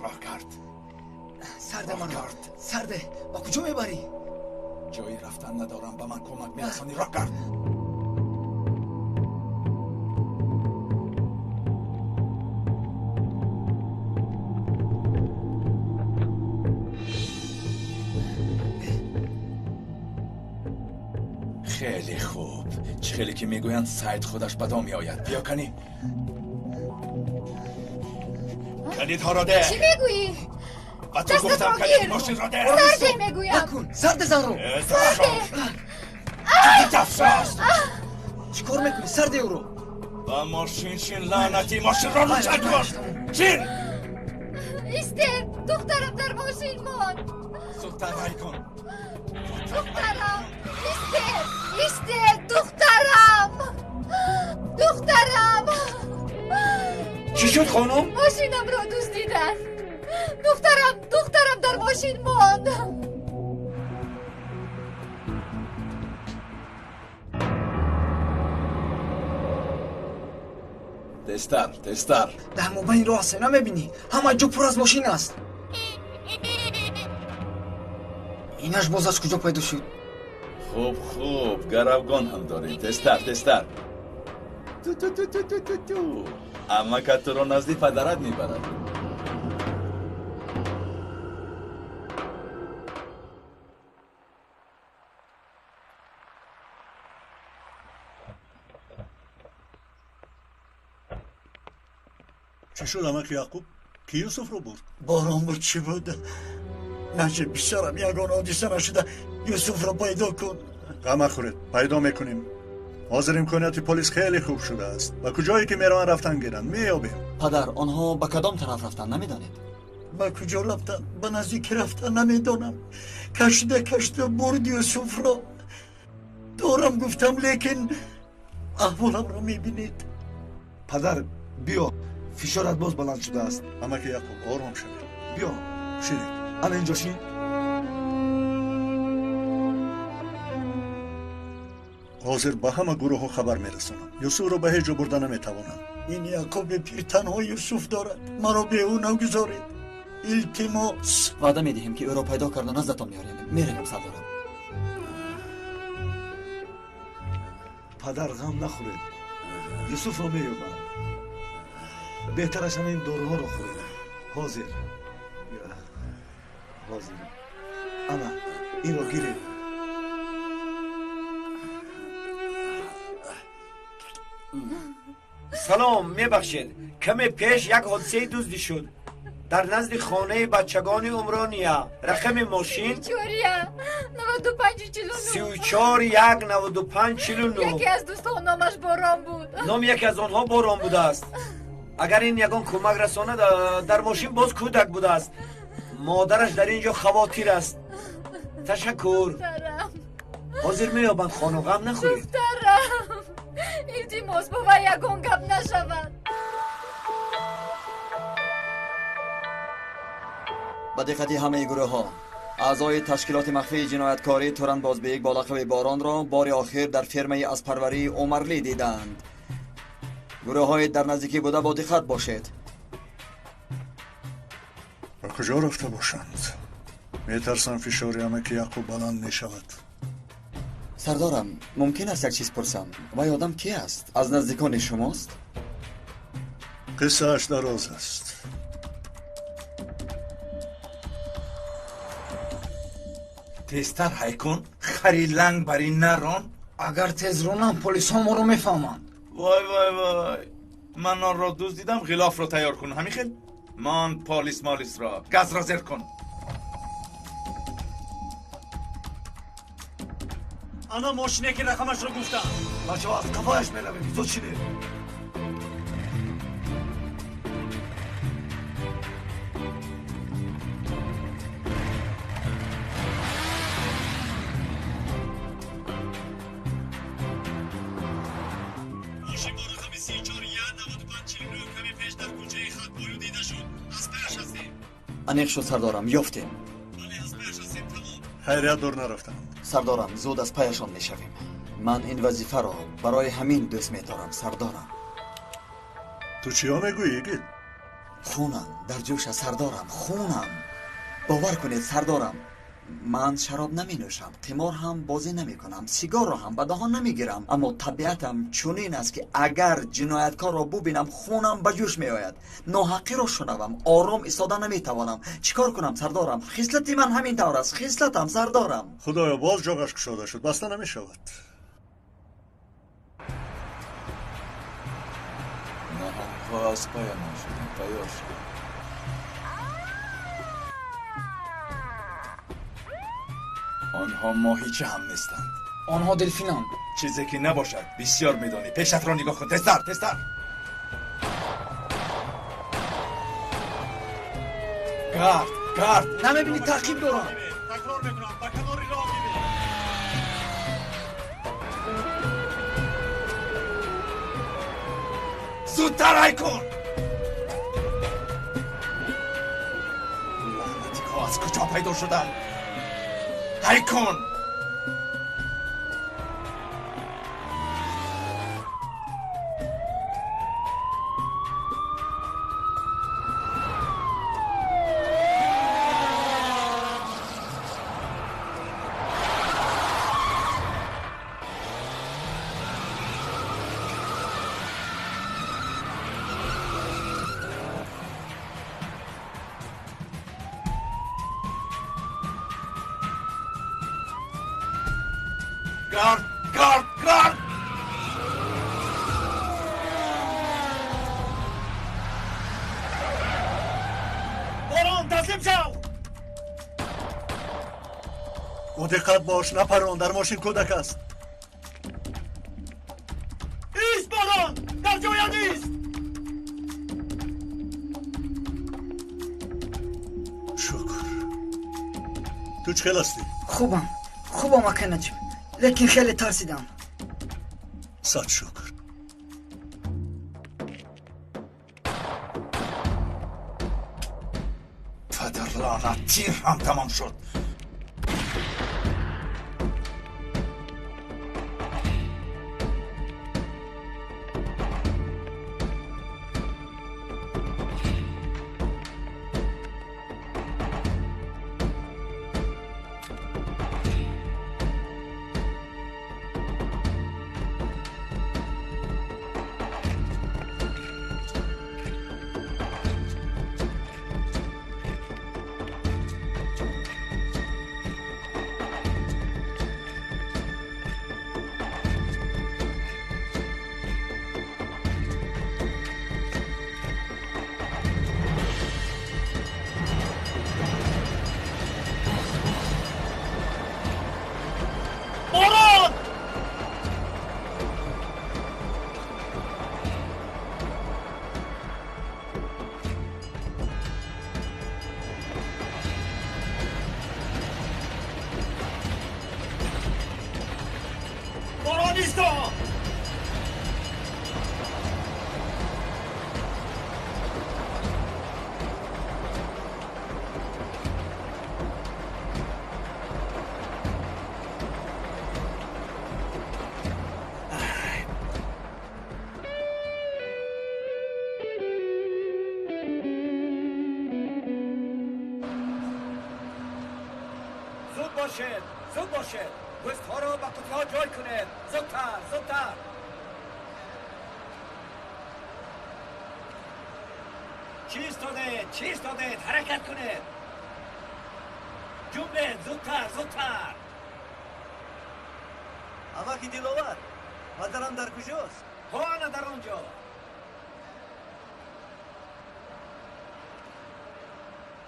راه کرد. سرده من کرد. سرده با کجا میبری؟ جایی رفتن ندارم، به من کمک میرسانی. راه کرد. خیلی خوب. خیلی که میگویند سعید خودش بدا میآید. بیا کنی. کلید ها را ده. چی میگویی؟ و تو گفتم کلید ماشین را ده. سرده میگویم. نکن. سرده زن رو. دفشاست. چیکار میکنی؟ سرده او رو. و ماشین شین لعنتی. ماشین را روشن کن. شین. ایسته. دخترم در ماشین ماند. زودتر رای کن. دخترم. ایسته. دخترم. چی شد خانم؟ ماشینم را دزدیدن. دخترم در ماشین ماند. تستر در مبین رو اصلا نمیبینی؟ همه جو پر از ماشین است. اینش باز از کجا پیدا شد؟ خوب گروگان هم داریم. تستر تو اما که تو رو نزدی پدرت میبرد. چی شد امک یعقوب؟ کی یوسف رو برد؟ باران بود چی بود؟ نشه بیشترم یگان حادثه نشده. یوسف رو پیدا کن. غم نخورید، پیدا میکنیم. حاضر امکانیت پلیس خیلی خوب شده است و کجایی که میروند رفتن گیرن میابیم. پدر آنها به کدام طرف رفتن نمیدانید؟ به کجا رفتن؟ به نزدیک رفتن نمیدانم. کشته برد یوسف را. دارم گفتم لیکن احوالم را میبینید. پدر بیا، فشارت باز بلند شده است. امک یعقوب آرام شوید. بیا شیرین الان اینجا شین. حاضر به همه گروه ها خبر میرسونم. یوسف رو به هیچ جا برده نمیتوانم. این یعقوب پیر تنها یوسف دارد. مرا به او نگذارید. التماس. وعده میدهیم که او را پیدا کرده نزدتان میاریم. میریم سردارم. پدر غم نخورید. یوسف رو مییابم. بهترش همین داروها رو خورید. حاضر اما این رو گیرید. سلام، میبخشید کمی پیش یک حادثه دزدی شد در نزد خانه بچگان عمرانیه. رقم ماشین 34-195-49. یکی از دوستان نامش باران بود. نام یکی از آنها باران بوده است. اگر این یگان کمک رسانه در ماشین باز کودک بوده است. مادرش در اینجا خواتیر است. تشکر. حاضر میابند خانم، غم نخورید. دخترم التماس با یگان گپ نشود. با دقتی همه گروه ها اعضای تشکیلات مخفی جنایتکاری توران بازبیگ با لقب باران را بار آخر در فرمه اسپروری عمرلی دیدند. گروه های در نزدیکی بوده با دقت باشید. به کجا رفته باشند؟ میترسم فشاری امک یعقوب بلند میشود. سردارم ممکن است یک چیز پرسم؟ و آدم کی است؟ از نزدیکان شماست؟ قصه اش دراز است. تستر حیکن خری لنگ بر این نران. اگر تیز رونم پلیس ها ما رو میفهمند. وای من آن را دزدیدم. غلاف را تیار کن. همین خیل من پالیس مالیس را گاز را زیر کن. انا ماشینه که رقمش رو گفتم. بچه ها از قفایش میروید. تو چی بید؟ ماشین با رقم 34-195-49 کمی پیش در کوچه خط پایو دیده شد. از پیش هستیم. انیق شد سردارم، یافتیم. بله از پیش هستیم. تمام. خیریت دور نرفتم. سردارم زود از پیشان میشویم. من این وظیفه را برای همین دوست میدارم سردارم. تو چیا میگویی گید؟ خونم در جوش سردارم، خونم. باور کنید سردارم، من شراب نمی نوشم، قمار هم بازی نمی کنم، سیگار را هم به دهان نمی گیرم، اما طبیعتم چنین است که اگر جنایتکار را ببینم خونم به جوش می آید. ناحقی را شنوم آرام ایستاده نمی توانم. چیکار کنم سردارم؟ خصلتی من همین طور است، خصلتم سردارم. خدایا باز جاغش گشاده شد، بسته نمی شود. ناهمها از پای ما شدن تیار شد. آنها ماهیچه هم نیستند. آنها دلفینان. چیزی که نباشد بسیار میدانی. پیشت را نگاه کن. تستر گارد نمیبینی تعقیب دارم. تکرار میکنم با کناری راه میبینم. زودتر های کن. لعنتی ها از کجا پیدا شدن؟ های کن. گارد باران تسلیم شو. با دقت باش، نپران، در ماشین کودک است. ایست باران، در جایت ایست. شکر. تو چخیل هستی؟ خوبم اکه نجم، لیکن خیلی ترسیدم. صد شکر. پدر لعنت، تیر هم تمام شد. باران ایستا. زود باشید. گوشت‌ها را به قطعه‌ها جای کنید. زودتر. چی ایستادید؟ حرکت کنید. جمله زودتر. اما که دلاور مادرم در کجاست؟ آنها در آنجا.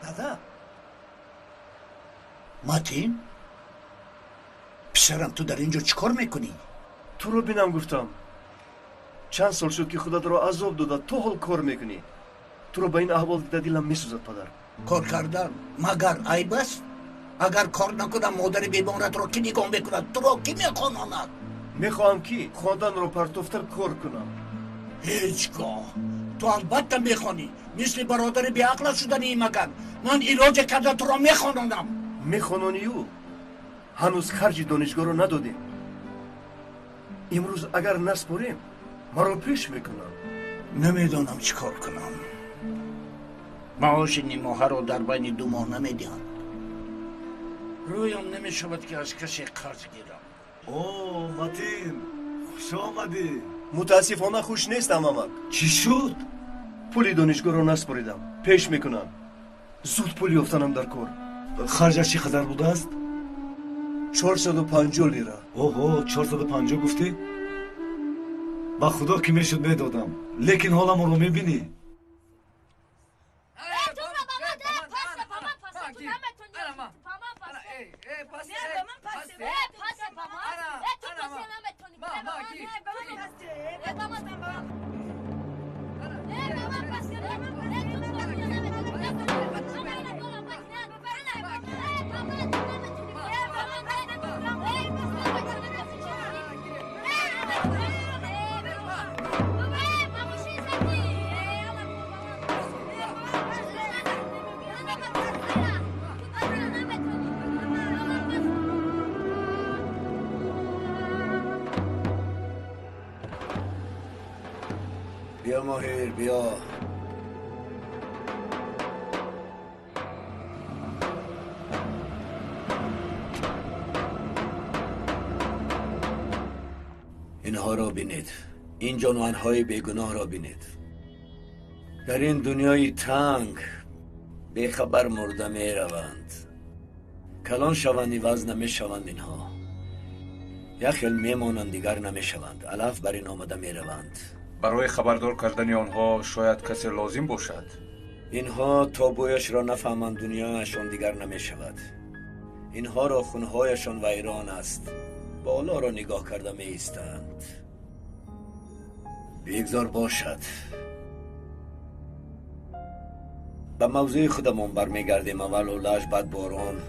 دادا ماتین؟ پسرم تو در اینجا چیکار میکنی؟ تو رو بینم گفتم. چند سال شد که خودت را عذاب داده، تو حال کار میکنی. تو رو به این احوال دیده دلم میسوزد پدر. کار کردن مگر عیب است؟ اگر کار نکنم مادر بیمارت را کی نگاه میکند؟ تو را کی میخواند؟ میخواهم که خواندن رو پرتوفتر کار کنم. هیچگاه. تو البته میخوانی، مثل برادر بیعقل شدنی مگر. من علاج کرده تو را میخوانم. میخوانانی او هنوز خرج دانشگاه رو ندادیم. امروز اگر نسپاریم ما رو پیش میکنم. نمیدونم چیکار کنم. معاش نیمه رو در بین 2 ماه نمیدن. رویم نمیشود که از کسی قرض گیرم. اوه متین خوش آمدی. متاسفانه خوش نیستم امک. چی شد؟ پولی دانشگاه رو نسپاریدم. پیش میکنم زود پول یافتنم در کار. خرجش چقدر بوده است؟ 450 لیره. اوه 450 گفتی؟ با خدا که میشد میدادم، لیکن حالم رو میبینی. بیا ماهر بیا. اینها را بینید. این جانورهای بیگناه را بینید. در این دنیای تنگ بیخبر مرده می روند. کلان شوند عوض نمی شوند. اینها یخیل می مانند دیگر نمی شوند. علف بر این آمده می روند. برای خبردار کردن آنها شاید کسی لازم باشد. اینها تا بویش را نفهمند دنیایشان دیگر نمی شود. اینها را خونهایشان ویران است. بالا را نگاه کرده می ایستند. بگذار باشد. به موضوع خودمان برمیگردیم. اول اولش بعد باران.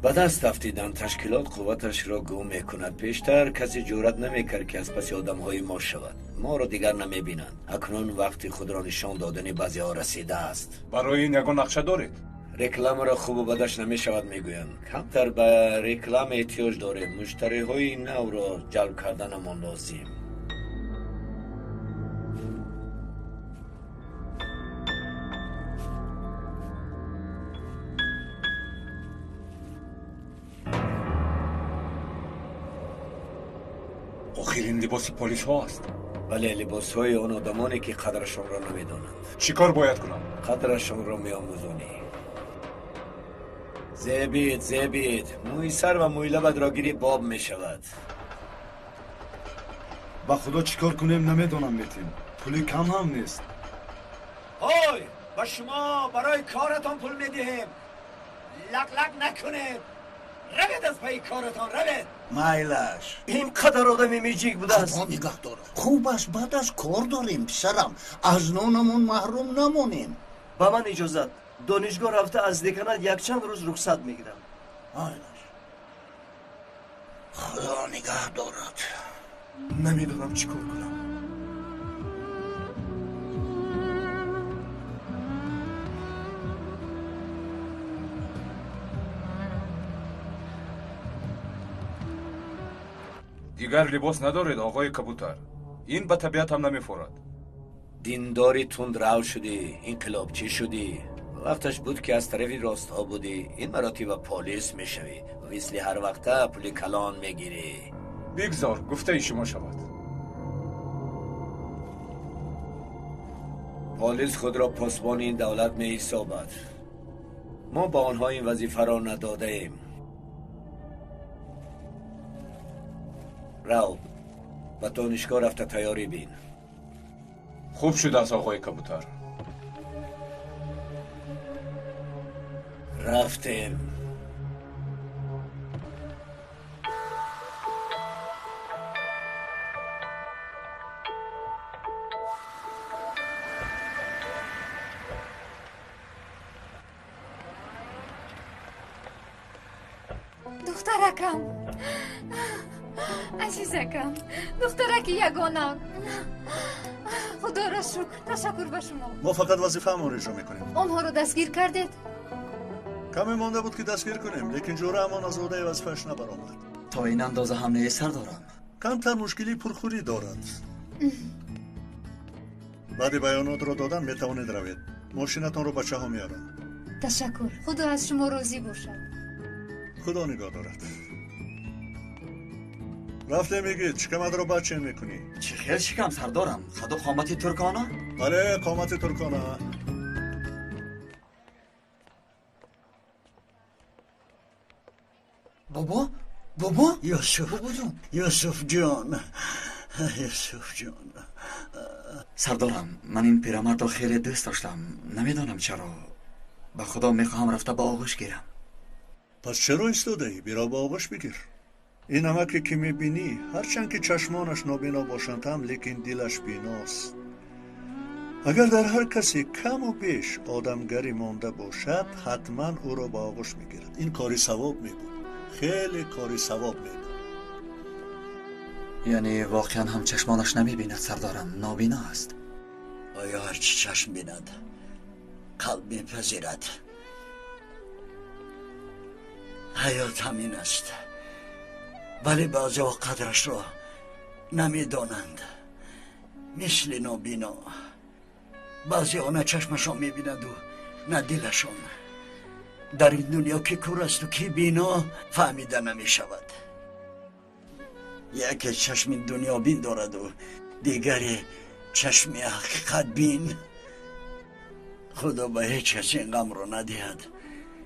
به دست افتیدن تشکیلات قوتش را گم میکند. پیشتر کسی جرأت نمیکرد که از پس آدمهای ما شود. ما را دیگر نمیبینند. اکنون وقتی خود را نشان دادن بعضی ها رسیده است. برای این یگان نقشه دارید؟ رکلام را خوب و بدش نمیشود میگویند. کمتر به رکلام احتیاج داریم. مشتری های نو را جلب کردنمان لازم. آخرین لباس پلیس هاست. بله لباس های آن آدمانی که قدرشان را نمیدانند. چی کار باید کنم؟ قدرشان را میآموزانی. زبید موی سر و موی لبت را گیری باب می شود. با خدا چیکار کنیم نمیدونم میتیم. پولی کم هم نیست. های با شما برای کارتان پول میدهیم. لق نکنید. روید از پای کارتان روید. مایلش این قدر آدمی میجیک بوده است. خدا نگاه داره. خوب است بعد از کار داریم پسرم. از نانمون محروم نمونیم. با من اجازت. دانشگاه رفته از دکانت یک چند روز رخصت میگیرم. مایلش خدا نگاه دارد. نمیدونم چی کار کنم. دیگر لباس ندارید آقای کبوتر. این به طبیعت هم نمیفورد. دینداری تند رو شدی. انقلاب چی شدی؟ وقتش بود که از طرف راست ها بودی. این مراتب پلیس میشوی. ویسلی هر وقته پول کلان میگیری. بگذار گفته شما شود. پلیس خود را پاسبان این دولت می حسابد. ما با آنها این وظیفه را نداده ایم. رو به دانشگاه رفته تیاری بین. خوب شده است آقای کبوتر. رفتیم. دخترکم عزیزکم دخترک یگانم خدا را شکر تشکر به شما. ما فقط وظیفه ما رو اجرا میکنیم. آنها رو دستگیر کردید؟ کمی مانده بود که دستگیر کنیم لیکن جوره امان از عهده وظیفه‌اش نبرآمد. تا این اندازه حمله سردارم. کمتر مشکلی پرخوری دارد. بعد بیانات را دادن میتوانید روید. ماشینتان رو بچه ها میارن. تشکر. خدا از شما راضی باشد. خدا نگاه دارد. رفته میگید چکمت رو بچه میکنی؟ چه خیل شکم سردارم. خدا قامتی ترکانه؟ بله قامت ترکانه. بابا بابا یوسف بابا جون یوسف جان یوسف جان سردارم من این پیرمرد رو خیلی دوست داشتم. نمیدانم چرا. به خدا میخواهم رفته با آغوش گیرم. پس چرا ایستاده ای؟ بیرا با آغوش بگیر. این نمکی که میبینی هرچند که چشمانش نابینا باشند هم لیکن دلش بیناست. اگر در هر کسی کم و بیش آدمگری مانده باشد حتما او را با آغوش میگیرد. این کاری ثواب میبود. خیلی کاری ثواب میبود. یعنی واقعا هم چشمانش نمیبیند سردارم؟ نابینا است؟ آیا هرچی چشم بیند قلب میپذیرد؟ حیات همین است، ولی بعضی ها قدرش را نمیدانند. مثل نابینا بعضی ها نه چشمشان میبیند و نه دلشان. در این دنیا کی کور است و کی بینا فهمیده نمیشود. یکی چشم دنیا بین دارد و دیگری چشم حقیقت بین. خدا به هیچ کس این غم را ندهد.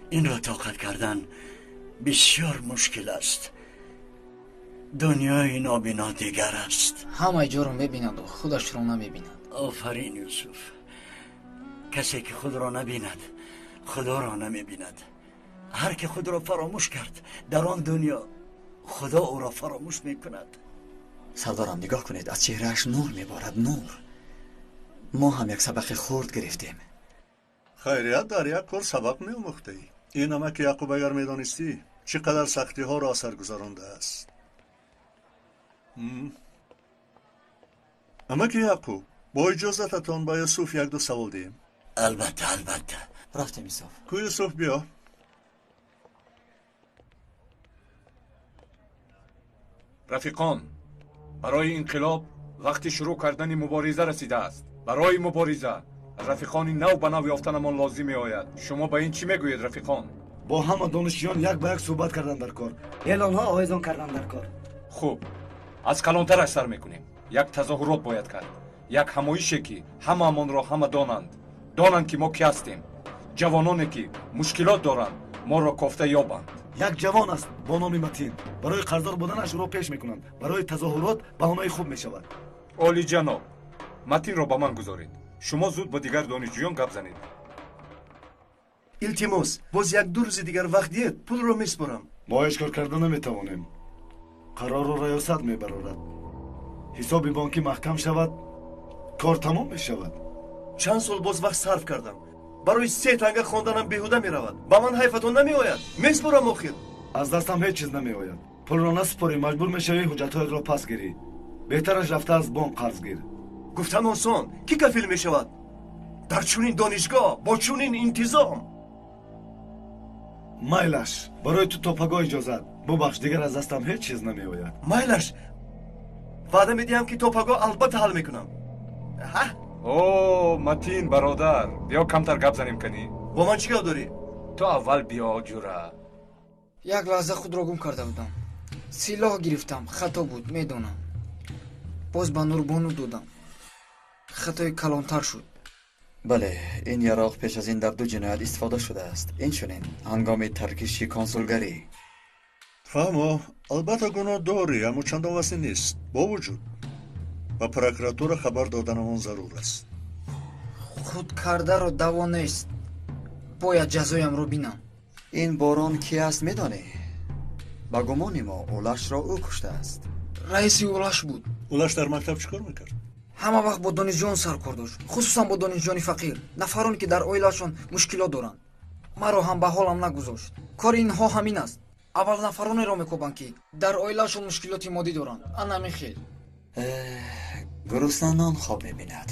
این را طاقت کردن بسیار مشکل است. دنیای نابینا دیگر است. همه جا رو میبیند و خودش رو نمیبیند. آفرین یوسف. کسی که خود را نبیند خدا را نمیبیند. هر که خود را فراموش کرد در آن دنیا خدا او را فراموش میکند. سردارم نگاه کنید، از چهرهش نور میبارد. نور. ما هم یک سبق خورد گرفتیم. خیریت در یک کار سبق میاموخته ای. این نمک یعقوب اگر میدانستی چقدر سختی ها را اثر گذرانده است. نمک یعقوب، با اجازتتان با یوسف یک دو سوال دیم. البته البته. رفتیم یوسف. کو یوسف بیا. رفیقان، برای انقلاب وقتی شروع کردن مبارزه رسیده است. برای مبارزه رفیقانی نو به نو یافتنمان لازم می آید. شما به این چی میگویید رفیقان؟ با همه دانشجویان یک به یک صحبت کردن در کار. اعلانها آویزان کردن در کار. خوب، از کلانترش سر میکنیم. یک تظاهرات باید کرد. یک همایشی که همه را همه دانند که ما کی هستیم. جوانانی که مشکلات دارند ما را کافته یابند. یک جوان است با نام متین. برای قرضدار بودنش رو پیش میکنند. برای تظاهرات بهانه خوب میشود. عالی جناب، متین را به من گذارید. شما زود با دیگر دانشجویان گپ زنید. التماس باز یک دو روز دیگر وقت دید پول رو میسپارم. ما هیچ کار کردن نمیتوانیم. قرار رو ریاست میبرارد. حساب بانکی محکم شود کار تمام میشود. چند سال باز وقت صرف کردم. برای 3 تنگه خواندنم بیهوده میرود. با من حیفتون نمیآید. میسپارم آخر. از دستم هیچ چیز نمیآید. پول را نسپاری مجبور میشوی حجت‌هایت را پس گیری. بهترش رفته از بانک قرض گیر. گفتم آسان کی کفیل میشود؟ در چونین دانشگاه با چونین انتظام. مایلش برای تو توپگاه اجازت ببخش، دیگر از دستم هیچ چیز نمیآید. مایلش وعده میدیم که توپگاه البته حل میکنم. اوه متین برادر، بیا کمتر گپ زنیم کنی. با من چی گپ داری؟ تو اول بیا جوره. یک لحظه خود را گم کرده بودم. سلاح گرفتم، خطا بود میدونم. باز به نوربانو دادم. خطای کلانتر شد. بله، این یراق پیش از این در 2 جنایت استفاده شده است. این چنین هنگام ترکشی کنسولگری. فهمو، البته گناه داری اما چندان وسیع نیست. با وجود و پروکراتور خبر دادنمان ضرور است. خود کرده را دوا نیست. باید جزایم رو بینم. این باران کی است میدانی؟ با گمان ما اولش را او کشته است. رئیس اولش بود. اولش در مکتب چیکار میکرد؟ همه وقت با دانشجویان سرکار داشت، خصوصا با دانشجویان فقیر، نفرانی که در اویلشان مشکلات دارند. مرا هم به حالم نگذاشت. کار اینها همین است. اول نفرانی را میکوبند که در اویلشان مشکلات مادی دارند. انا میخیل گرسنه نان خواب میبیند.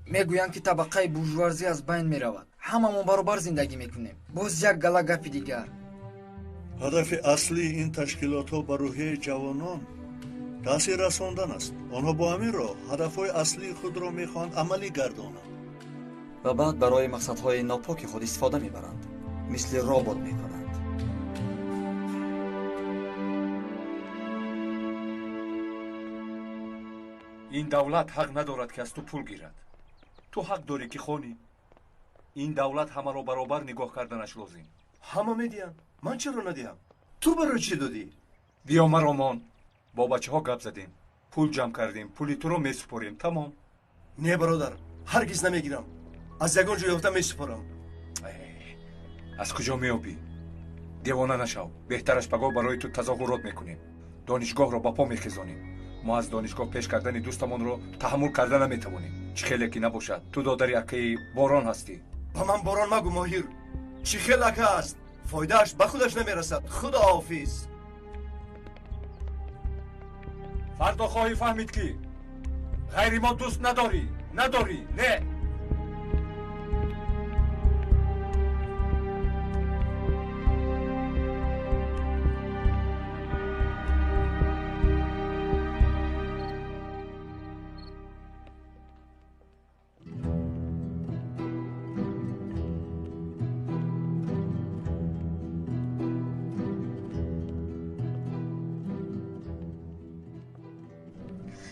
میگویند که طبقه بورژوازی از بین میرود. هممون برابر زندگی میکنیم. باز یک گله گپ دیگر. هدف اصلی این تشکیلات ها بر روحیه جوانان تاثیر رساندن است. آنها با همین راه هدفهای اصلی خود را میخواهند عملی گردانند. و بعد برای مقصدهای ناپاک خود استفاده میبرند، مثل رابط میکنند. این دولت حق ندارد که از تو پول گیرد. تو حق داری که خونی. این دولت همه رو برابر نگاه کردنش لازم. همه میدیم، من چرا ندیم؟ تو برای چی دادی؟ بیا مرامان، با بچه ها گپ زدیم، پول جمع کردیم، پولی تو رو میسپریم. تمام. نه برادر، هرگز نمیگیرم. از یگان جو یافته میسپرم. از کجا میابی؟ دیوانه نشو. بهترش بگو برای تو تظاهرات میکنیم، دانشگاه رو با پا میخیزانیم. ما از دانشگاه پیش کردن دوستمون رو تحمل کردن نمیتوانیم. چه خیلی که نباشد تو دادر اکی باران هستی. با من باران مگو ماهیر. چی خیلی که است، فایدهش به خودش نمیرسد. خدا حافظ. فردا خواهی فهمید که غیر ما دوست نداری. نه.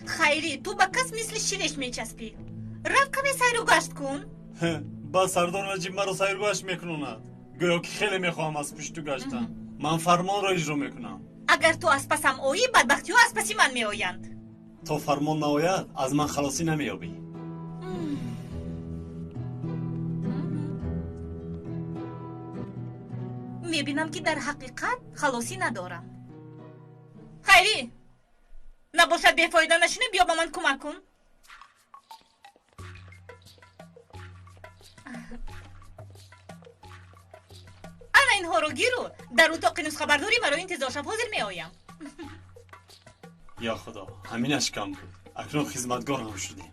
خیری تو با کس مثل شیرش میچسبی. رفت کمی سیر و گشت کن. با سردار نجیب مرا سیر و گشت میکنوند. گویا که خیلی میخواهم از پشت تو گشتن. من فرمان را اجرا میکنم. اگر تو از پسم آیی بدبختی ها از پسی من میآیند. تا فرمان ناید از من خلاصی نمییابی. میبینم که در حقیقت خلاصی ندارم. خیری نباشد بیفایده نشینه، بیا با من کمک کن. انا اینها رو گیرو در اتاق نسخه برداری برای انتظار شب حاضر می آیم. یا خدا همینش کم بود، اکنون خدمتگار هم شدیم.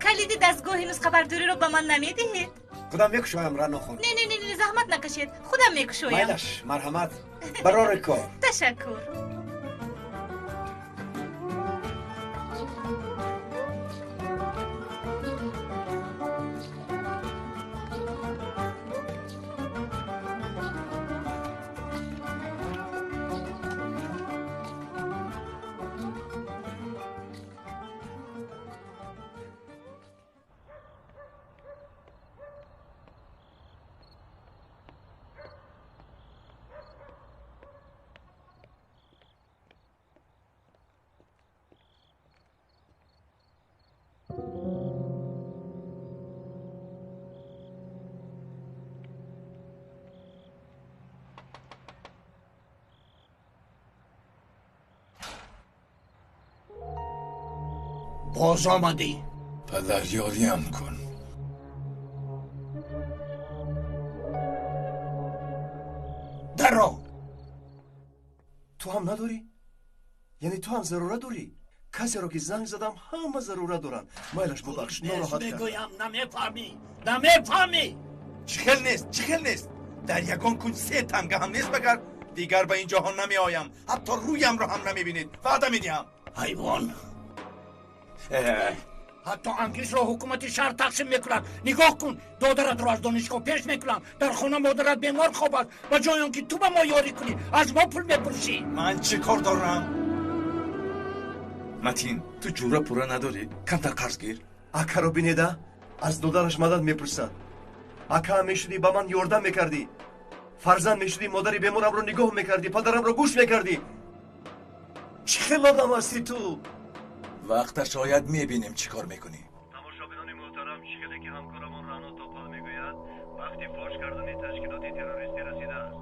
کلید دستگاه نسخه برداری رو به من نمیدهید؟ خودم میکشویم رانو خون. نه زحمت نکشید، خودم میکشویم. مایلش مرحمت برای کار. تشکر. باز آمدی؟ پدریاری هم کن. در رو. تو هم نداری؟ یعنی تو هم ضرورت داری؟ کسی رو که زنگ زدم همه ضرورت دارن. مایلش ببخش، ناراحت کردم. میگویم نمیفهمی. چخل نیست. در یکان کنج 3 تمگه هم نیست بگر دیگر به این جهان نمی آیم. حتی رویم رو هم نمی بینید. وعده می دیم. حیوان. حتی انگلیس رو حکومت شهر تقسیم میکنن. نگاه کن، دادرت رو از دانشگاه پیش میکنن. در خونه مادرت بیمار خواب است و جای که تو به ما یاری کنی از ما پول میپرسی. من چه کار دارم؟ متین تو جوره پوره نداری؟ کمتر قرض گیر. اکا رو بینیده از دادرش مدد میپرسد. اکا میشدی به من یاردم میکردی، فرزند میشدی مادری بیمارم رو نگاه میکردی، پدرم رو گوش میکردی. چه خیلی آدم هستی تو؟ وقتش شاید میبینیم چی کار میکنی. تماشاگران محترم، شکلی که همکارمان رانو توپال میگوید وقتی فاش کردن تشکیلات تروریستی رسیده است.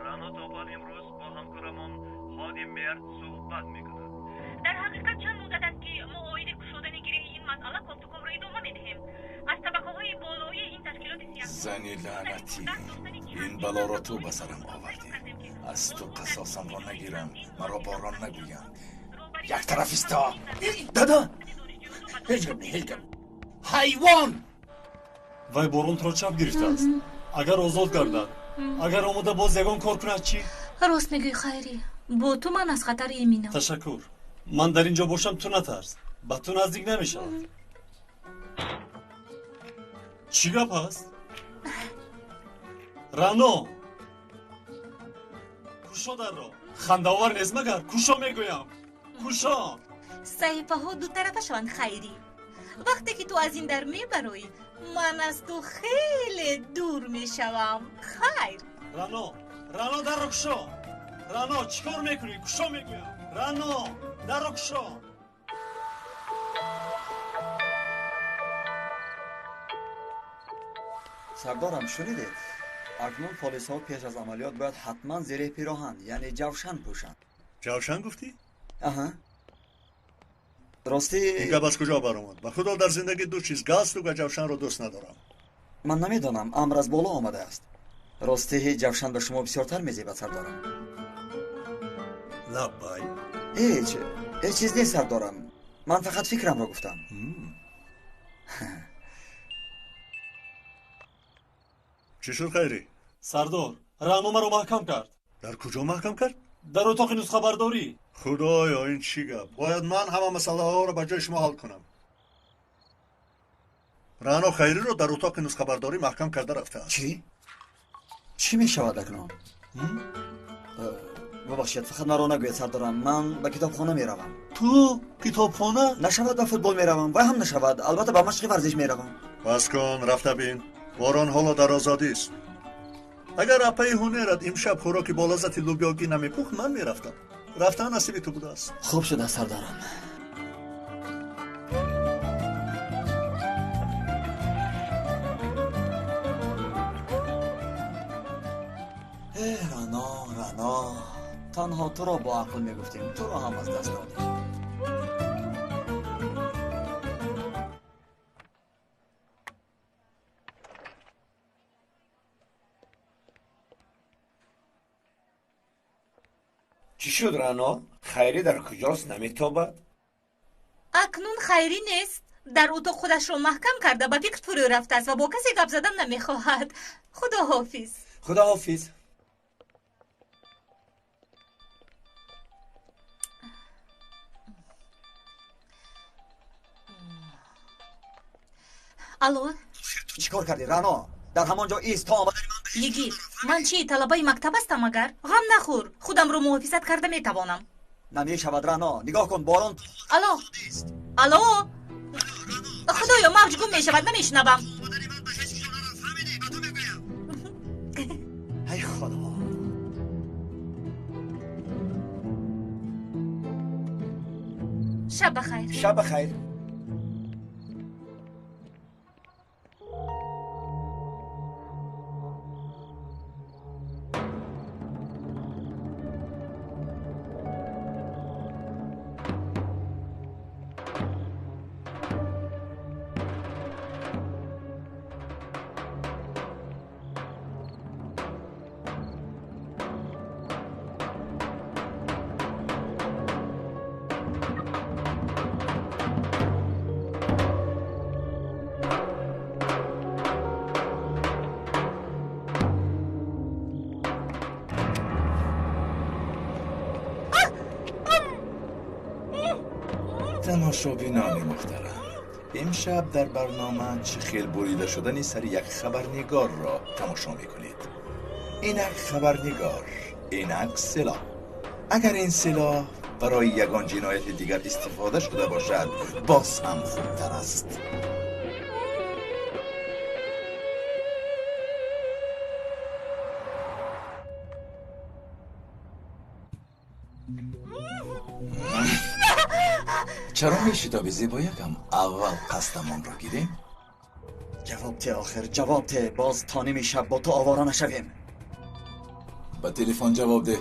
رانو توپال امروز با همکارمان هادی مرد صحبت میکند. در حقیقت چند مدت است که ما اوید شدن گیره این مسئله کنتکم را ادامه میدهیم. از طبقه های بالایی این تشکیلات سیاسی زنی لعنتی، این بلا را تو به سرم آوردی. از تو قصاصم را نگیرم، مرا باران نگویم. یک طرف استا. دادا هیچ گم حیوان вай боронро чап гирифтааст агар озод гардад агар омода боз ягон кор кунад чӣ راست میگی خیری با تو من از خطر ایمینم ташаккур ман дар ин ҷо бошам ту натарс ба ту наздик намешавад чӣ гап аст рано кушо дарро хандаовар нест магар кушо мегӯям кушо صحیفه ها دو طرفه شوند خیری وقتی که تو از این در میبروی من از تو خیلی دور میشوم خیر رانو در رو کشو رانو چیکار میکنی کشو میگویم رانو در رو کشو سردارم شنیدید اکنون پلیس ها پیش از عملیات باید حتما زیر پیراهن یعنی جوشن پوشند جوشن گفتی؟ آها راستی این گپ از کجا برآمد؟ به خدا در زندگی دو چیز گاز و جوشن رو دوست ندارم من نمیدانم امر از بالا آمده است راستی جوشن به شما بسیارتر میزیبد سردارم لبای هیچ چیز نیست سردارم من فقط فکرم را گفتم چی شد خیری؟ سردار رانو مرا محکم کرد در کجا محکم کرد؟ در اتاق نسخه برداری خدایا این چی گپ؟ باید من همه مسئله ها رو به جای شما حل کنم رانو خیری رو در اتاق نسخه برداری محکم کرده رفته است چی می شود اکنون؟ ببخشید فقط مرا نگوید سردارم من به کتابخانه می روم تو کتابخانه؟ نشود به فوتبال می روم و هم نشود البته به مشق ورزش می روم بس کن رفته بین باران حالا در آزادی است اگر اپای هنرت امشب خوراکی با لذت لوبیاگی نمیپخت من میرفتم رفتن نصیب تو بوده است خوب شده سردارم رانا تنها تو را با عقل میگفتیم تو را هم از دست دادیم چی شد رانو؟ خیری در کجاست نمیتابد؟ اکنون خیری نیست در اتاق خودش را محکم کرده به فکر فرو رفته است و با کسی گپ زدن نمیخواهد خدا حافظ خدا حافظ الو تو چیکار کردی رانا در همانجا ایست تا آمدن من میگی من چی طلبه مکتب هستم اگر غم نخور خودم رو محافظت کرده میتوانم نمیشود رانا نگاه کن باران الو خدایا موج گم میشود نمیشنوم ای خدا شب بخیر شب بخیر تماشابینان محترم امشب در برنامه چخیل بریده شدن سر یک خبرنگار را تماشا میکنید اینک خبرنگار اینک سلاح اگر این سلاح برای یگان جنایت دیگر استفاده شده باشد باز هم خوبتر است چرا میشتابی زیبا یکم اول قصدمان را گیریم؟ جواب ته آخر جواب ته باز تا نیم شب با تو آوارا نشویم با تلفن جواب ده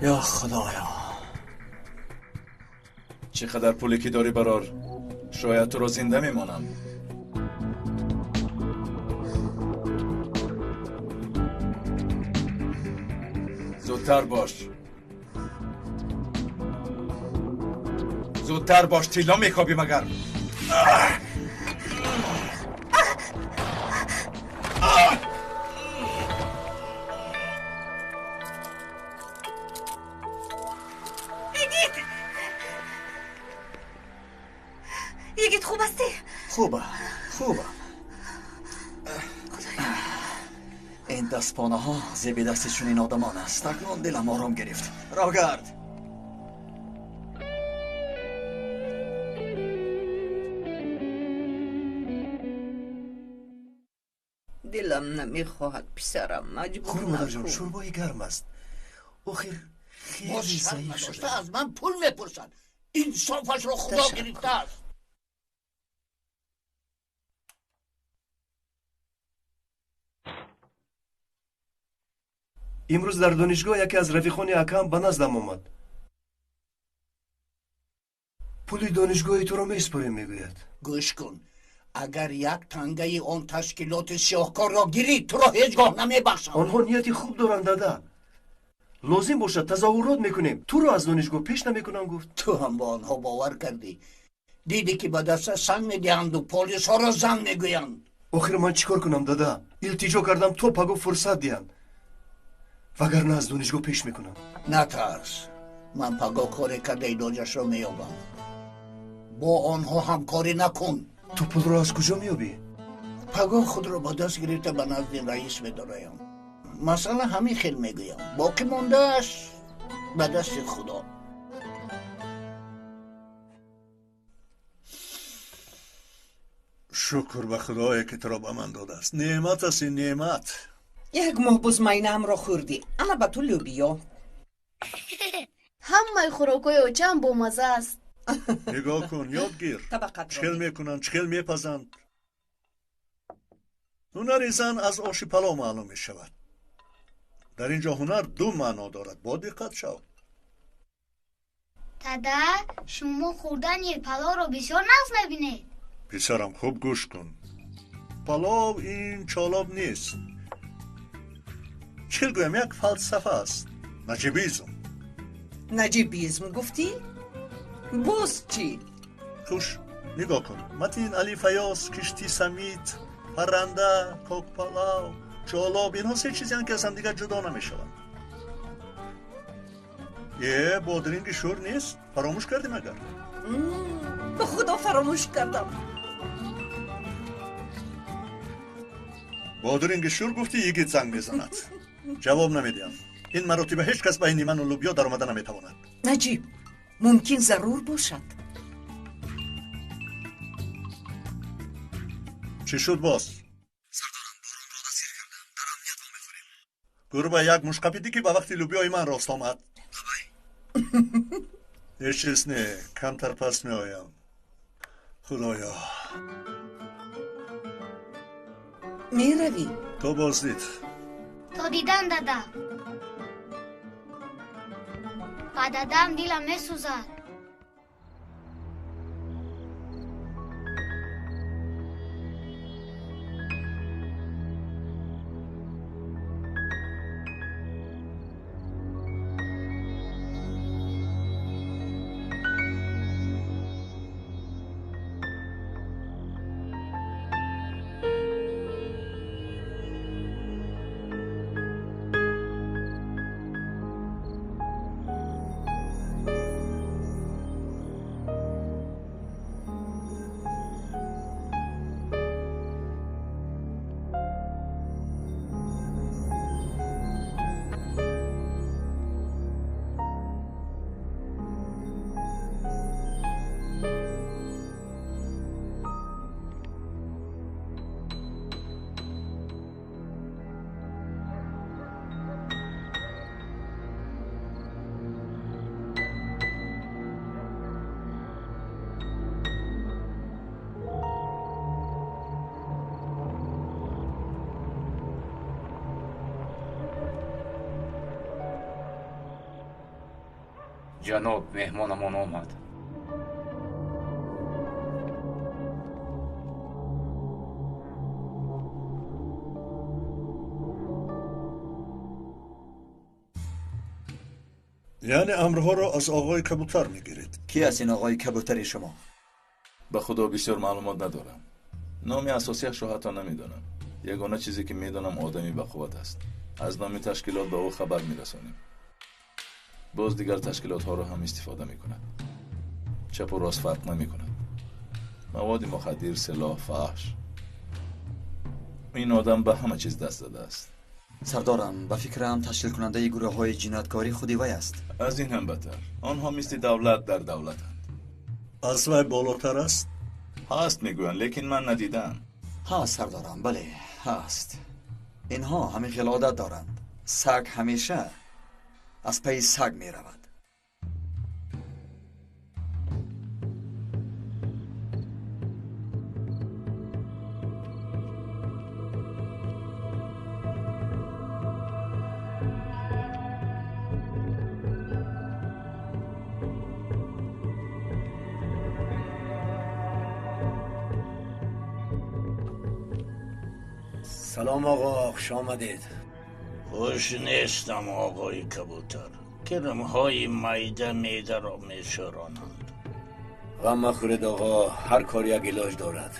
یا خدایا چقدر پولی که داری برار؟ شاید تو رو زنده میمانم. زودتر باش. زودتر باش، تیلا میخوابی مگر؟ یگید خوب هستی؟ خوبه این دستپانه ها زیبی دستشون این آدمان است. اکنون دلم آرام گرفت. راگرد دلم نمیخواهد پسرم، مجبور خوب مادر جان، نکن. شوربای گرم است. آخر خیلی باز ضعیف شده. نداشته از من پول میپرسن. این صافش رو خدا تشکر. گرفته است. امروز در دانشگاه یکی از رفیقان اکم به نزدم آمد. پول دانشگاه تو را میسپاریم میگوید. گوش کن، اگر یک تنگه آن تشکیلات سیاهکار را گیری تو را هیچگاه نمیبخشم. آنها نیتی خوب دارند دادا. لازم باشد تظاهرات میکنیم. تو را از دانشگاه پیش نمیکنم گفت. تو هم با آنها باور کردی. دیدی که به دست سنگ میدهند و پلیس ها را زن میگویند. آخر من چیکار کنم دادا؟ التجا کردم تو پگو فرصت دیان. وگرنه از دانشگاه پیش میکنم. نترس، من پگاه کاری کرده ایلاجش را میابم. با آنها همکاری نکن. تو پول را از کجا میابی؟ پگاه خود را با دست گرفته به نزد رئیس میدارم. مثلا همین خیل میگویم، باقی موندهش به دست خدا. شکر به خدایی که تو را به من داده است. نعمت است این نعمت. یک ماه بزمینم را خوردی، اما به تو لوبیا. همه خوراکای اوچم با مزه است. نگاه کن، یاد گیر. چخل میکنن، چخل میپزند. هنر زن از آش پلو معلوم می شود. در اینجا هنر دو معنا دارد. با دقت شو. دادا، شما خوردن یک پلاو رو بسیار ناز میبینید. پسرم خوب گوش کن. پلاو این چالاب نیست. چل گویم یک فلسفه است. نجیبیزم. نجیبیزم گفتی؟ باز چی؟ خوش نگاه کن. متین علی فیاض، کشتی سمیت، پرنده، کوک پلاو، چالاب، اینها سه چیزی هم که از هم دیگر جدا نمیشوند. یه بادرینگ شور نیست؟ فراموش کردیم اگر؟ به خدا فراموش کردم. بادرینگ شور گفتی یگید زنگ میزند. جواب نمیدیم. این مراتب هیچ کس بین من و لوبیا در آمده نمیتواند. نجیب، ممکن ضرور باشد. چی شد باز؟ گربه یک مشقپیدی که به وقتی لوبیای من راست آمد. هیچ چیز نه، کمتر پس می آیم. خدایا می روی؟ تو بازدید. تا دیدن دادا. با دادم دیلم میسوزد. جناب مهمانمان آمد. یعنی امرها را از آقای کبوتر میگیرید؟ کی است این آقای کبوتری شما؟ به خدا بیشتر معلومات ندارم. نام اساسیش را حتی نمیدانم. یگانه چیزی که میدانم آدمی بقوت است. از نام تشکیلات به او خبر میرسانیم. باز دیگر تشکیلات ها را هم استفاده میکند. چپ و راست فرق نمیکند. مواد مخدر، سلاح، فحش. این آدم به همه چیز دست داده است. سردارم به فکرم تشکیل کننده گروه های جنایتکاری خودی وی است. از این هم بهتر. آنها مثل دولت در دولتند. از وی بالاتر است؟ هست میگویند لیکن من ندیدم. هست سردارم، بله هست. اینها همین خیال عادت دارند. سگ همیشه از پی سگ می رود. سلام آقا، خوش آمدید. خوش نیستم آقای کبوتر. کرمهای میده میده را میشورانند. غم مخورید آقا، هر کار یک علاج دارد.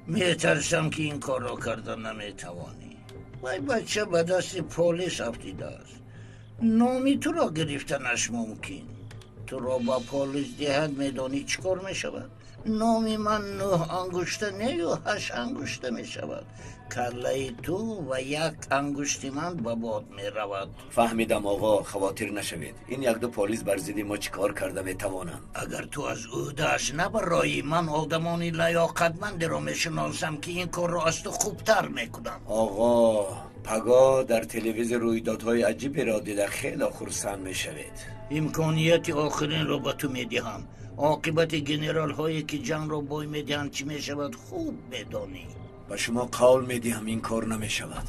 میترسم که این کار را کردن نمیتوانی. وای بچه به دست پلیس افتیده است. نامی تو را گرفتنش ممکن. تو را با پلیس دهد میدانی چی کار میشود؟ نامی من 9 انگشته نه و 8 انگشته می شود. کله تو و 1 انگشتی من به باد می رود. فهمیدم آقا، خواطر نشوید. این 1-2 پلیس بر ضد ما چی کار کرده میتوانند؟ اگر تو از عهده‌اش نبرایی، من آدمانی لیاقتمندی را میشناسم که این کار را از تو خوبتر میکنم. آقا پگاه در تلویزیون رویدادهای عجیبی را دیده خیلی خرسند میشوید. امکانیت آخرین را به تو میدهم. عاقبت گنرال هایی که جنگ را بای میدهند چی میشود خوب بدانی. به شما قول میدهم این کار نمیشود.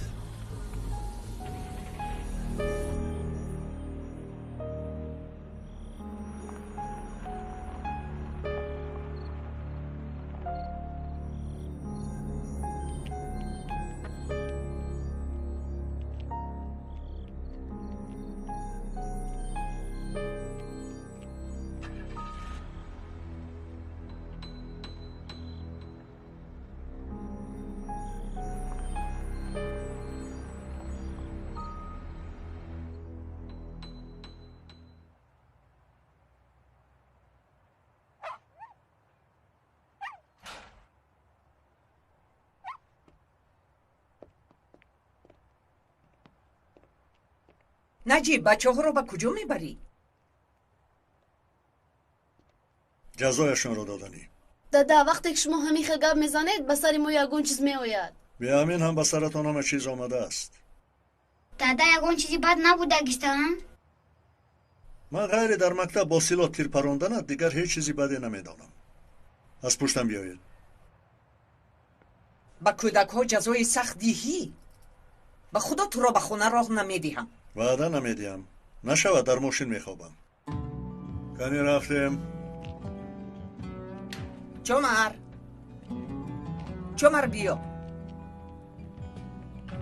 نجیب، بچه ها رو به کجا میبری؟ جزایشان را دادنی. دادا وقتی که شما همیشه گپ میزنید به سر ما یگون چیز میآید. به همین هم به سرتان همه چیز آمده است. دادا یگون چیزی بد نبوده گیستان؟ من غیر در مکتب با سلاح تیر پراندن دیگر هیچ چیزی بدی نمیدانم. از پشتم بیایید. به کودک ها جزای سخت دیهی. به خدا تو را به خونه راه نمیدیم. وعده نمیدیم. نشود در ماشین میخوابم. کنی رفتیم. چمر بیا.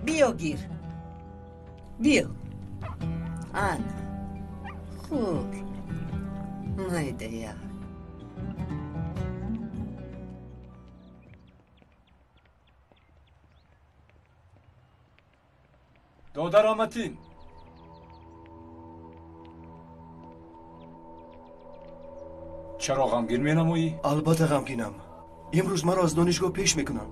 بیا گیر. بیا. آن خوب میده. دودر آمدین. چرا غمگین مینمایی؟ البته غمگینم. امروز مرا از دانشگاه پیش میکنن.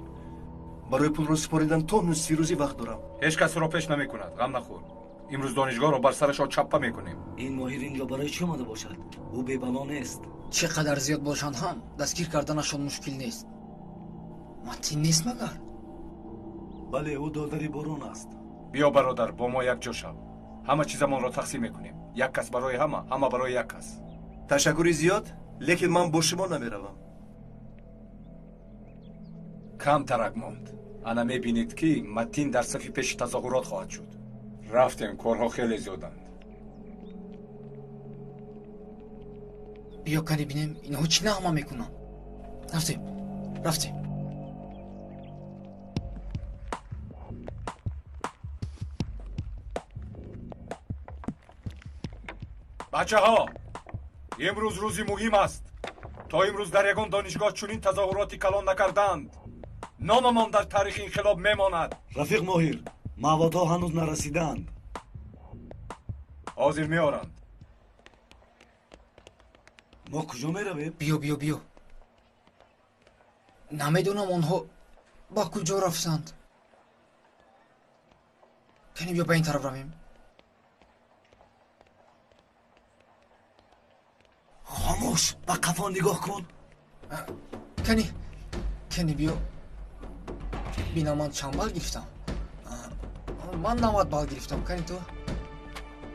برای پول رو سپاریدن تا نصف روزی وقت دارم. هیچ کس رو پیش نمیکند. غم نخور. امروز دانشگاه رو بر سرش چپه میکنیم. این ماهر اینجا برای چی اومده باشد؟ او بی‌بلا نیست. چقدر زیاد باشند هم دستگیر کردنشان مشکل نیست. متین نیست مگر؟ بله او دادری برون است. بیا برادر با ما یک جا شو. همه چیزمان را تقسیم میکنیم. یک کس برای همه برای یک کس. تشکری زیاد، لیکن من با شما نمیروم. کم ترک ماند. انا میبینید که متین در صف پیش تظاهرات خواهد شد. رفتیم، کارها خیلی زیادند. بیا کنی بینیم اینها چی نغمه میکنن. رفتیم. بچه ها امروز روزی مهم است. تا امروز در یگان دانشگاه چنین تظاهراتی کلان نکردند. ناممان در تاریخ انقلاب میماند. رفیق ماهیر، موادها هنوز نرسیدند. حاضر میارند. ما کجا میرویم؟ بیا نمیدونم آنها با کجا رفتند. کنی بیا به این طرف رویم. خاموش، به قفا نگاه کن. کنی بیا. بینا من چند بال گرفتم. من 90 بال گرفتم. کنی تو؟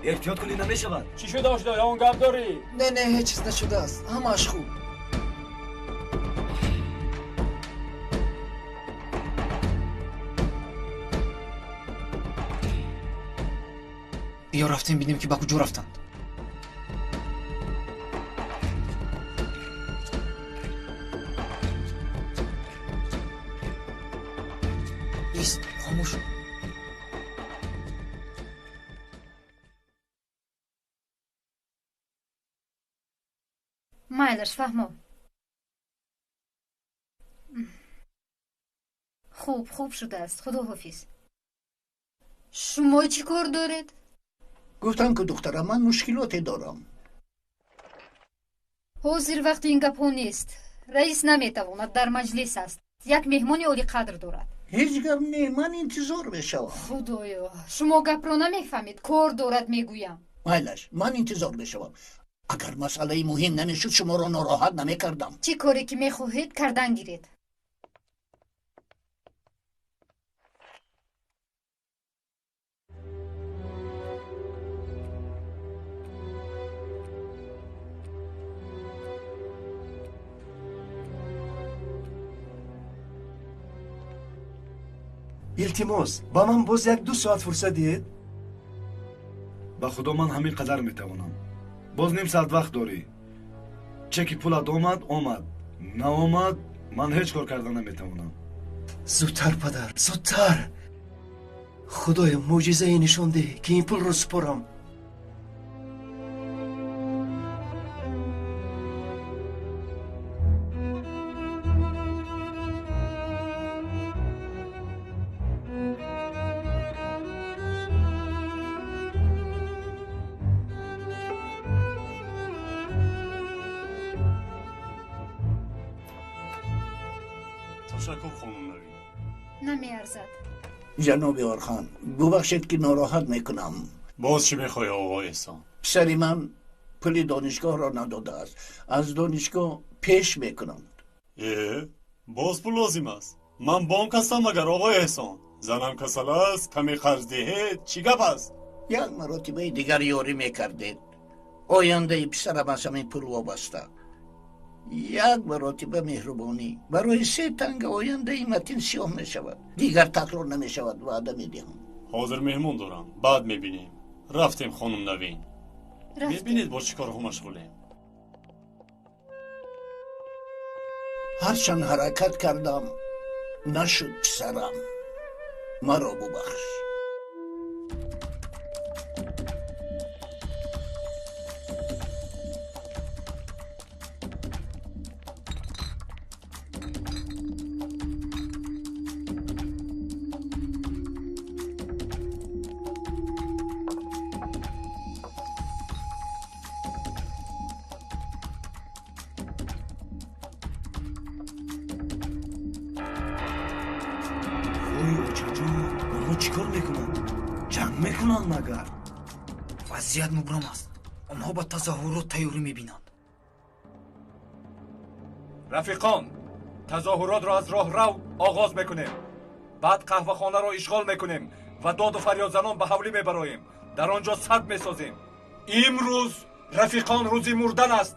احتیاط کنی نمیشود. چی شده آشدا؟ اون گپ داری؟ نه هیچ چیز نشده است. همش خوب. بیا رفتیم بینیم که با کجا رفتند. ایست خاموش. مایلش فهمو. خوب شده است. خداحافظ. شما چی کار دارید؟ گفتم که دخترم من مشکلاتی دارم. حاضر وقت این گپ ها نیست. رئیس نمیتواند، در مجلس است. یک مهمان عالی قدر دارد. هیچ گپ نه، من انتظار بشوم. خدایا شما گپ را نمیفهمید. کار دارد میگویم. مایلش من انتظار بشوم. اگر مسئله مهم نمیشد شما را ناراحت نمیکردم. چی کاری که میخواهید کردن گیرید. التماس با من باز 1-2 ساعت فرصت دید. به خدا من همین قدر میتوانم. باز نیم ساعت وقت داری. چکی پولت آمد نه آمد من هیچ کار کردن نمیتوانم. زودتر پدر، زودتر. خدای معجزه ای نشان ده که این پول رو سپارم. تشکر خانم نوین. نمیارزد. جناب آرخان ببخشید که ناراحت میکنم. باز چی میخوای آقای احسان؟ پسری من پول دانشگاه را نداده است. از دانشگاه پیش میکنم. باز پول لازم است. من بانک هستم مگر آقای احسان؟ زنم کسل است، کمی قرض دهید. چی گپ است؟ یک مرتبه دیگر یاری میکردید. آینده پسرم از همین پول وابسته. یک مرتبه مهربانی برای 3 تنگ آینده ای متین سیاه می شود. دیگر تکرار نمی شود. وعده می دهم. حاضر مهمون دارم. بعد میبینیم. رفتیم خانم نوین. میبینید با چی کار ها مشغولیم. هرچند حرکت کردم نشد پسرم. مرا ببخش. چیکار میکنند؟ جنگ میکنند مگر؟ وضعیت مبرم است. آنها با تظاهرات تیاری میبینند. رفیقان تظاهرات را از راه رو آغاز میکنیم. بعد قهوه خانه را اشغال میکنیم و داد و فریاد زنان به حولی میبراییم. در آنجا صد میسازیم. امروز رفیقان روزی مردن است.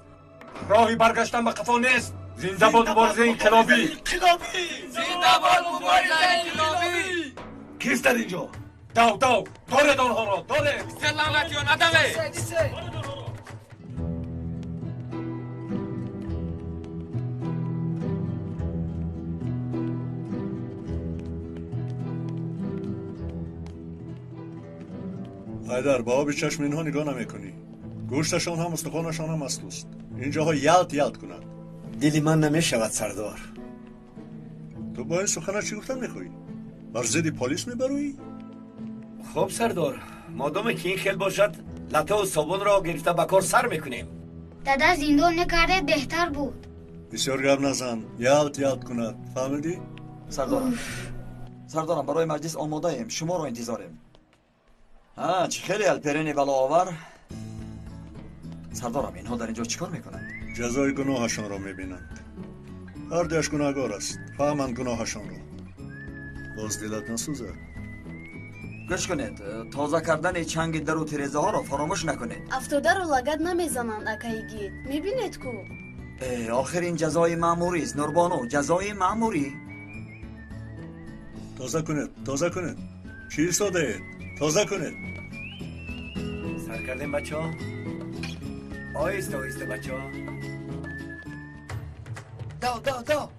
راهی برگشتن به قفا نیست. زنده باد مبارزه انقلابی. زنده باد مبارزه انقلابی. کیست در اینجا؟ دارید آنها را دارید. سلامتیان ادمه. حیدر با آب چشم اینها نگاه نمیکنی. گوشتشان هم استخوانشان هم است دوست. اینجاها یلت کنند. دلی من نمیشود سردار. تو با این سخنه چی گفتن میخوایی؟ بر ضد پلیس میبرویی؟ خب سردار، مادام که این خیل باشد لطه و صابون را گرفته به کار سر میکنیم. دادا زندان نکرده بهتر بود. بسیار گپ نزن. یلت کند. فهمیدی؟ سردارم برای مجلس آماده ایم. شما رو انتظاریم. چه خیلی الپرین بلا آور. سردارم اینها در اینجا چیکار میکنند؟ جزای گناهشان را میبینند. هر دش گناهگار است. فهمند گناهشان را. باز دلت نسوزد. گوش کنید، تازه کردن چنگ در و تیرزه ها را فراموش نکنید. افتاده رو لگد نمیزنند اکایگی. میبینید کو؟ آخر این جزای معموری است نوربانو، جزای معموری. تازه کنید. چی ایستاده اید؟ تازه کنید. سر کردیم بچه ها. آیسته بچه ها. دا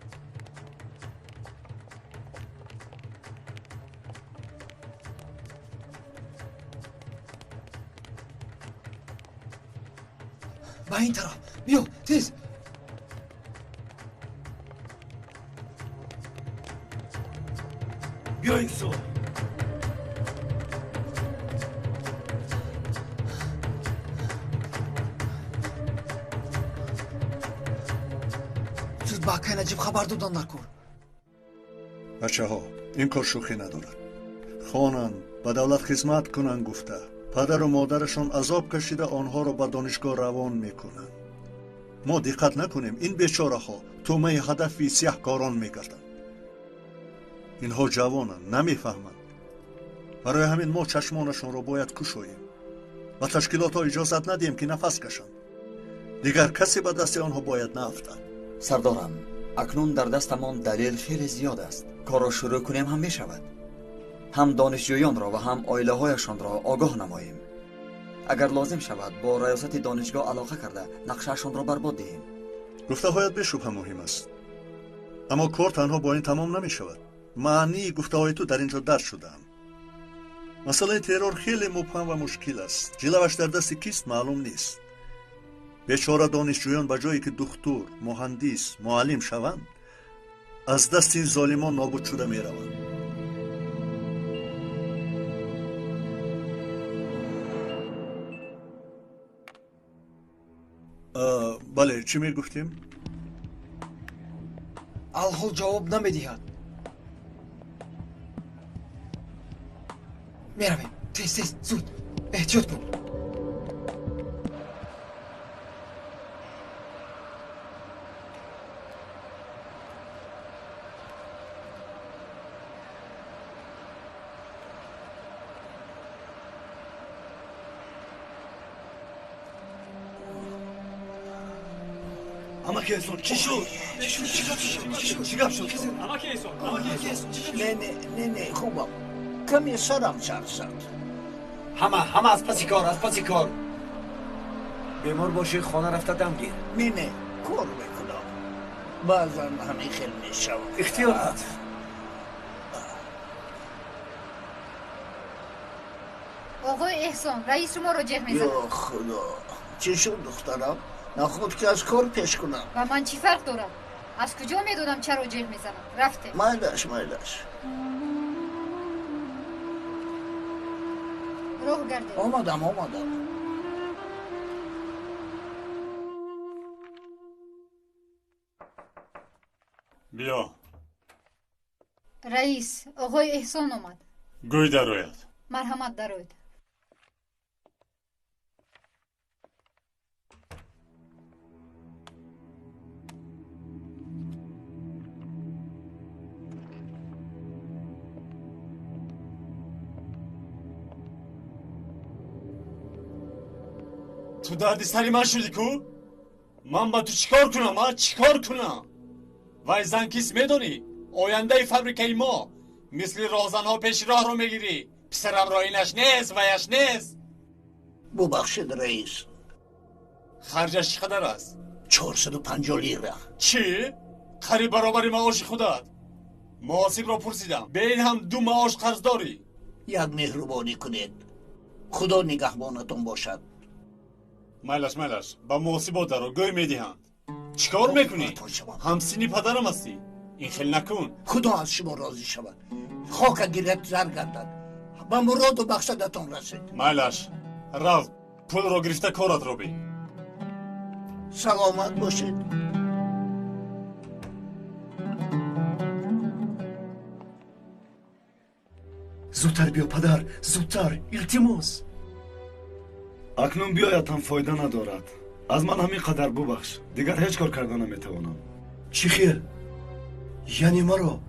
با این طرف بیو تیز. بیا این سو. زود با که نجیب خبر دادن کن. بچه ها این کار شوخی ندارد. خوانند به دولت خدمت کنند گفته پدر و مادرشان عذاب کشیده آنها را به دانشگاه روان میکنند. ما دقت نکنیم این بیچاره ها تومه هدفی سیاهکاران میگردند. اینها جوانند نمیفهمند. برای همین ما چشمانشان را باید کشاییم و تشکیلات ها اجازت ندیم که نفس کشند. دیگر کسی به دست آنها باید نیفتد. سردارم اکنون در دستمان دلیل خیلی زیاد است. کار را شروع کنیم هم می شود. هم دانشجویان را و هم آیله هایشان را آگاه نماییم. اگر لازم شود با ریاست دانشگاه علاقه کرده نقشهشان را برباد دهیم. گفته هایت بشبه مهم است، اما کار تنها با این تمام نمی شود. معنی گفته های تو در اینجا درد شدم. مسئله ترور خیلی مبهم و مشکل است. جلوش در دست کیست معلوم نیست. بیچاره دانشجویان به جایی که دکتر، مهندس، معلم شوند از دست این ظالمان نابود شده می روند. بله چی می گفتیم؟ الحال جواب نمیدهد. میرویم. تیز زود احتیاط کن. اما که احسان چی شد؟ چی گفت شد؟ اما که احسان نه خوبم. کمی سرم سر زد. همه از پسی کار بیمار باشی خانه رفته دم گیر. نه کار میکنم. بعضا همین خیلی میشم. اختیارات. آقای احسان رئیس شما رو جه میزنم. یا خدا چی شد دخترم؟ نخود که از کار پیش کنم. و من چی فرق دارم؟ از کجا میدونم چرا جه میزنم؟ رفته مایلش روح گرده. آمادم بیا رئیس آقای احسان اومد. گوی دروید. مرحمت دروید. تو دردی سری من شدی کو؟ من با تو چیکار کنم؟ وای زنکیس میدونی؟ آینده فابریکه ما مثل راهزنها پیش راه رو میگیری. پسرم را اینش نیست ویش نیست. ببخشید رئیس. خرجش چقدر است؟ 450 لیره. چی؟ قریب برابری معاش خودت. محاسب را پرسیدم به این هم 2 معاش قرض داری؟ یک مهربانی کنید. خدا نگهبانتون باشد. مایلش با موسیبا درو گوی میدهند چیکار میکنی؟ همسینی پدرم هستی این خیلی نکن. خدا از شما راضی شود خاک گیرت زر گردد با مراد و مقصدتان رسید. مایلش رو پول رو گرفته کارت رو بی. سلامت باشید. زودتر بیا پدر، زودتر، التماس. اکنون بیایدم فایده ندارد. از من همین قدر ببخش. دیگر هیچ کار کردن نمیتوانم. چی خیر؟ یعنی مرا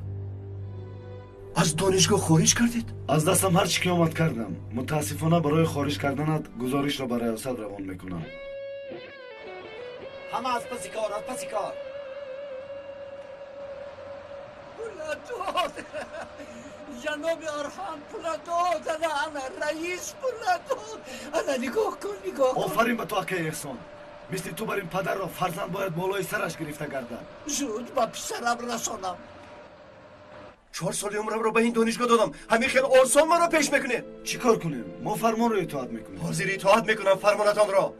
از دانشگاه خارج کردید؟ از دستم هر چی که آمد کردم. متاسفانه برای خارج کردنت گزارش را برای ریاست روان میکنم. همه از پس کار. پولاداد جناب ارحم پولاداد انا رئیس پولاداد انا نگاه کن. آفرین به تو اکه احسان. مثل تو بر این پدر را فرزند باید بالای سرش گرفته گردد. زود با پسرم رسانم. 4 سال عمرم را به این دانشگاه دادم. همین خیلی آسان مرا پیش میکنه. چی کار کنیم؟ ما فرمان رو اطاعت میکنیم. حاضر اطاعت میکنم فرمانتان را.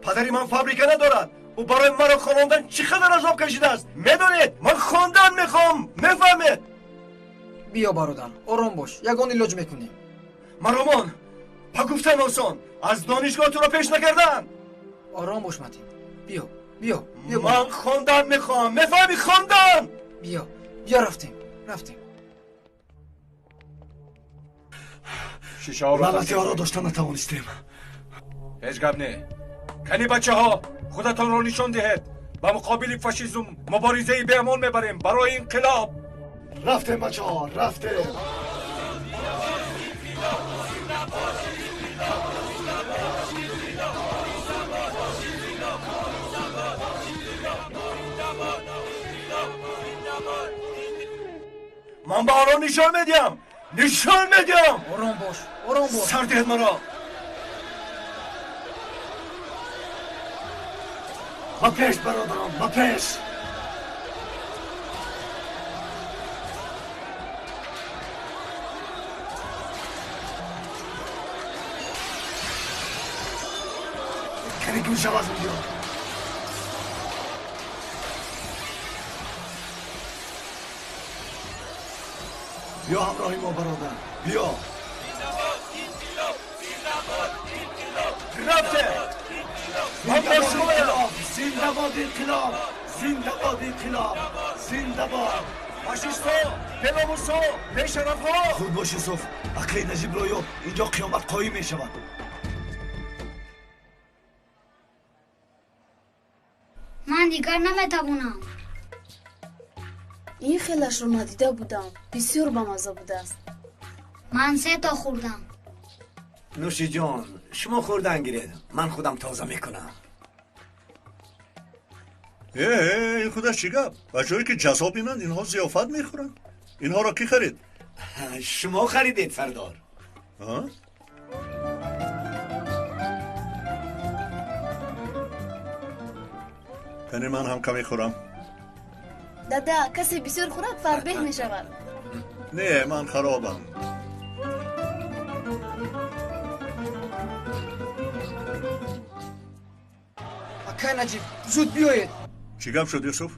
پدری من فابریکه ندارد و برای مرا خواندن چقدر عذاب کشیده است. میدونید من خواندن میخوام. میفهمید؟ بیا برادر آرام باش. یگان علاج میکنیم. مرامان پا گفتن آسان. از دانشگاه تو را پیش نکردن. آرام باش متین. بیا من خواندن میخوام. میفهمی خواندن؟ بیا رفتیم. شیشه ها رو غلطی ها را داشته نتوانستیم. هیچ گپ نه. کنی بچه ها خودتان رو نشان دهید. با مقابل فاشیسم مبارزه به عمل میبریم برای انقلاب. رفتیم بچه ها رفتیم. من به آنها نشان میدیم. آرام باش. سر دهید مرا. با پیش برادرم با پیش. کنی گوش آواز میگو. بیا همراهی ما برادر بیا. رفته. زنده‌باد انقلاب. زنده‌باد. فاشیستا، بلاروسا، بی‌شرف‌ها. خود باش یوسف. اکه نجیب رویو اینجا قیامت قایم می شود. من دیگر نمیتوانم. این خیلش رو ندیده بودم. بسیار بامزه بوده است. من 3 تا خوردم. نوشی جان شما خوردن گیرید من خودم تازه میکنم. این خودش چی گپ؟ بچه‌هایی که جذاب اینند اینها ضیافت میخورن. اینها را کی خرید؟ شما خریدید سردار. کنی من هم کمی خورم. دادا کسی بسیار خورد فربه می شود. نه من خرابم. اکه نجیب زود بیایید. چی گپ شد یوسف؟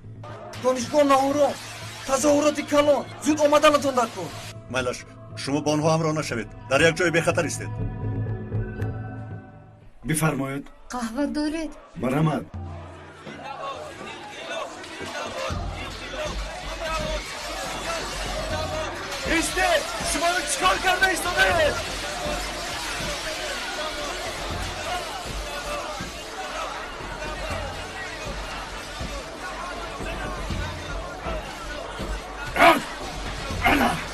دانشگاه ناهوران تظاهرات کلان. زود آمدنتان در کن. مایلش شما با آنها همراه نشوید. در یک جای بخطر استید. بفرمایید. قهوه دارید؟ مرحمت. ایستید. شما رو چیکار کرده ایستاده؟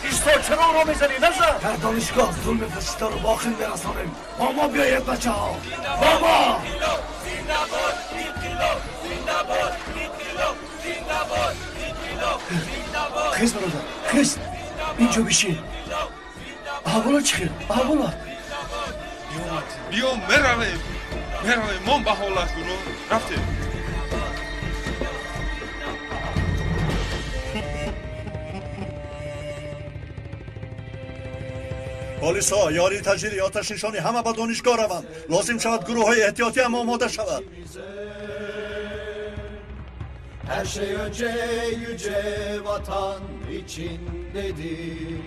ایستا چرا رو میزنی؟ نزد. در دانشگاه ظلم فاشیستا رو باخن برسانیم. با ما بیایید بچه ها. با ما. خیز برادر خیز. اینجا بشین. احوالا چی؟ احوالا بیا میرویم من به حالت کنم. رفتیم. پلیس‌ها، یاری تجهیزی، آتش نشانی همه به دانشگاه روند. لازم شود گروه‌های احتیاطی هم آماده شود. Her şey önce yüce vatan içindedir.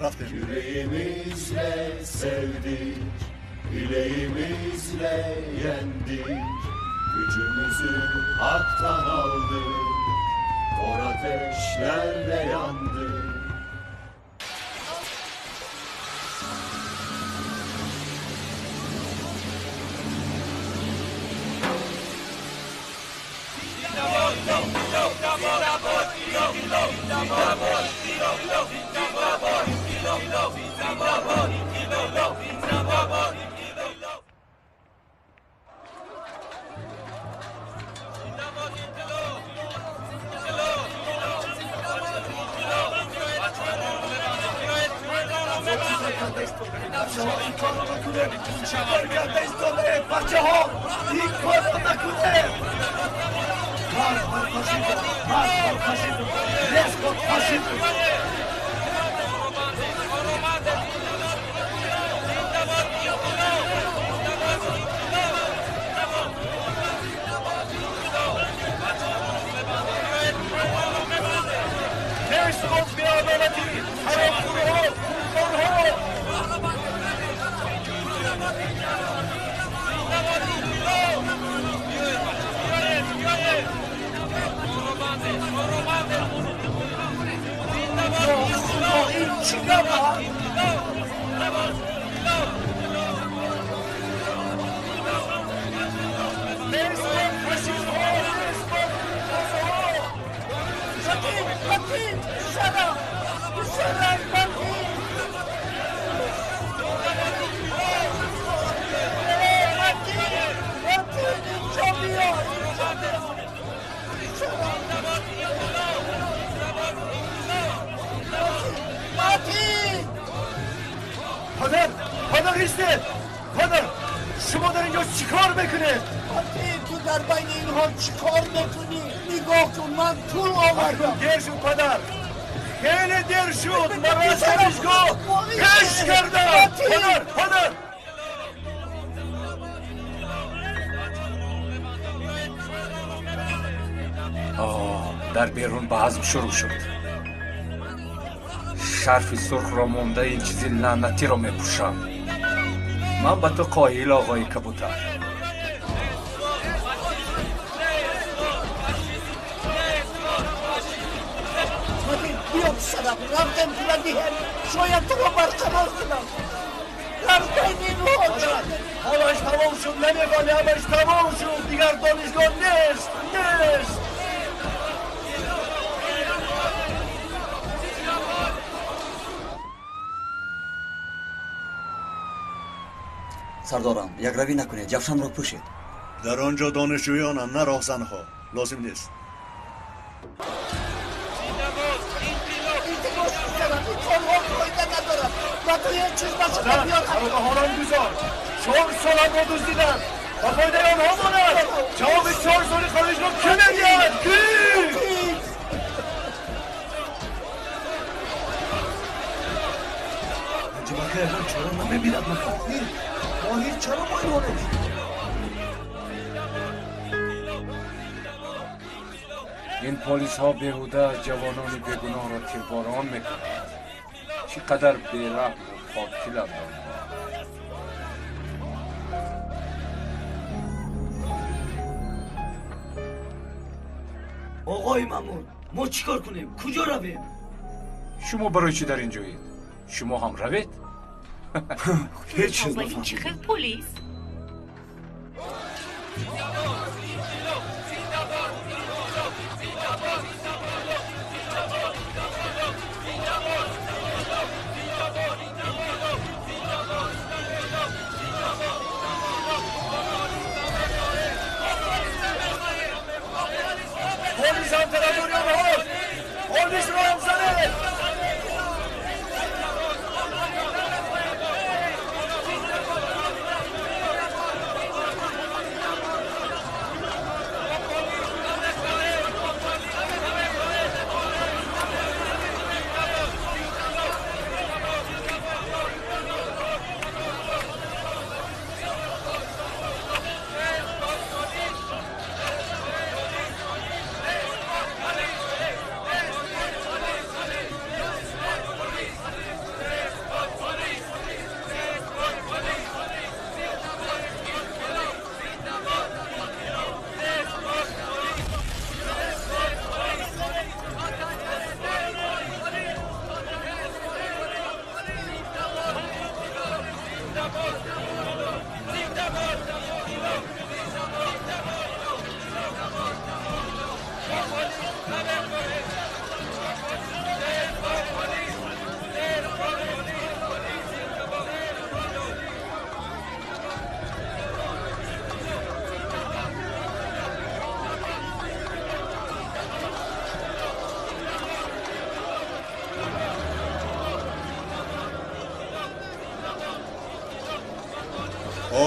Rafting. Yüreğimizle sevdik, bileğimizle yendik. Gücümüzü haktan aldık, kor ateşlerle yandık. پدر ایسته پدر شما در اینجا چیکار میکنید؟ تو در بین اینها چیکار میکنی؟ نگاه کن من پول آوردم. دیر شد پدر خیلی دیر شد مراسمشگاه پیش کردم. پدر در بیرون به حزم شروع شد. شرف سرخ را مانده این چیز لعنتی را میپوشم. من به تو قایل آقای کبوتر. بیام سرم رفتم پولدیهم شاید تو رو برقرار کنم. رفتم این رو حالش تمام شد نمیفهمی همش تمام شد دیگر دانشگاه نیست. سردارم یک روی نکنید جفشان را پوشید. در آنجا دانشجویانند نه راهزنها. لازم نیست. هاران گذار 4 سال را دزدیدن و فایده آنها ماند. جواب 4 سال خارج را که نمیاد؟ کی؟ عجبه که چرا نمیبیند ماهیر چرا مایلانه؟ این پلیس ها بیهوده جوانان بیگناه را تیرباران میکنند. چقدر بیرحم و قاتلند آنها. آقای مامور ما چیکار کنیم؟ کجا رویم؟ شما برای چی در اینجایید؟ شما هم روید؟ هیچ چیز این چه خیلی پلیس؟ پلیس هم تراتوریان ها پلیس را هم زنه.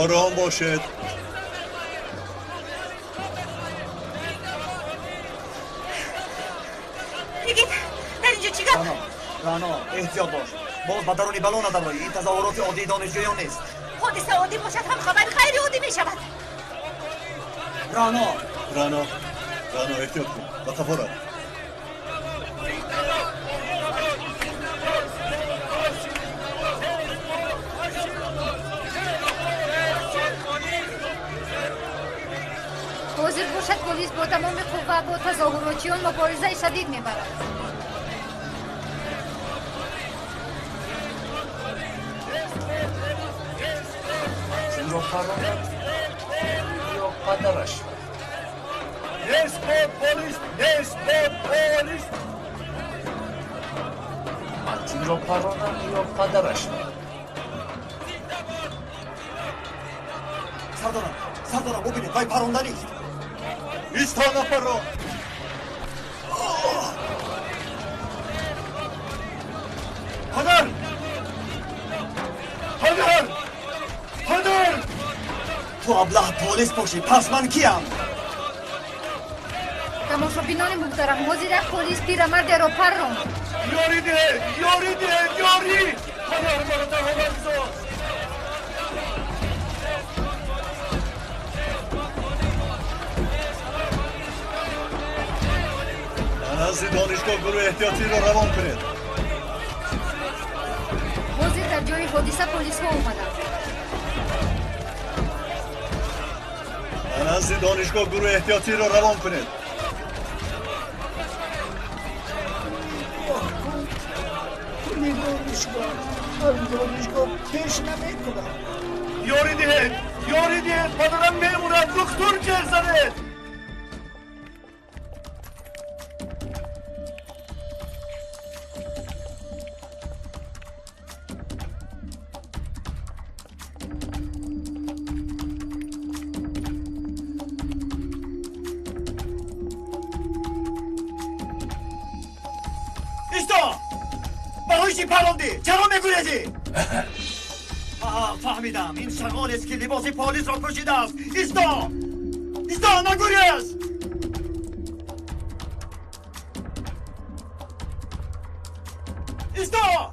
آرام باشد. بگید در اینجا چیکار؟ رانا احتیاط باش. باز به درون بلون نداری. این تظاهرات عادی دانشجویان نیست. حادثه عادی باشد هم خبر غیر عادی می شود. رانا احتیاط کن. با تفارت. حاضر باشد پلیس با تمام قوه با تظاهراتیان مبارزه شدید میبرد. چون را فرامد یا پدرش نسبت پلیس متین را پرانم یا پدرش سردارم ببینید وای پرانده نیست. ایستا نپران. پدر تو ابله پلیس باشی پس من کیم؟ تماشابینان محترم حاضر پلیس پیرمرد را پراند. یاری ده پدر مرا تنها نگذار. نزد دانشگاه گروه احتیاطی را روان کنید. حاضر در جای حادثه پلیس ها اومدند. نزد دانشگاه گروه احتیاطی را روان کنید. دانشگاه پیش نمیکنم. یاری ده پدرم میمونم. دکتر جر زنه. برایشی پراندی؟ چرا میگویدی؟ فهمیدم این شغال است که لباس پلیس را پوشیده است. ایستا نگویز. ایستا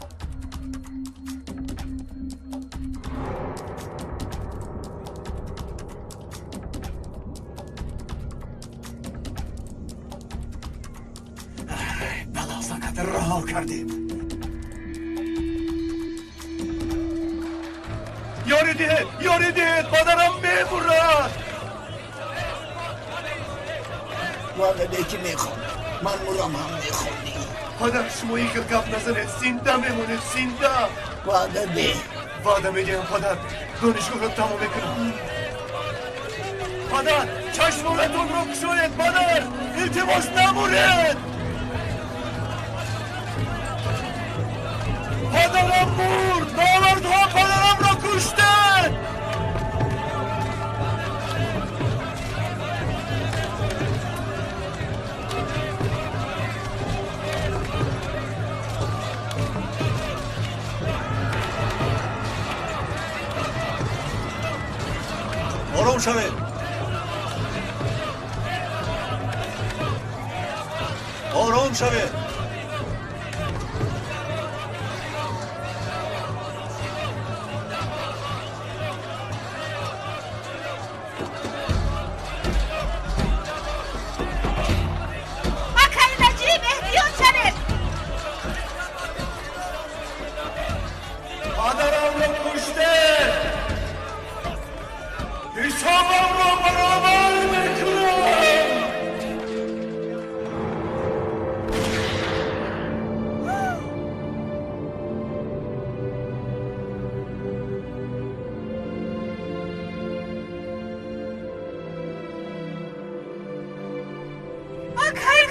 بلا سقط رها کردیم. یاری ده پدرم میمورد. وقتی که میخوام من مرام هم میخوانی. پدر شما ایگل گپ نزنید. زنده میمونید. زنده وعده میدیم پدر. دانشگاه رو تمام میکنم. پدر چشمانتون رو کشوید. پدر التماس نمونید. پدرم مرد. نامردها پدرم را کشتن. آرام شوید. آرام شوید. پدرم را کشته. حسابم را برابر میکنم. آخر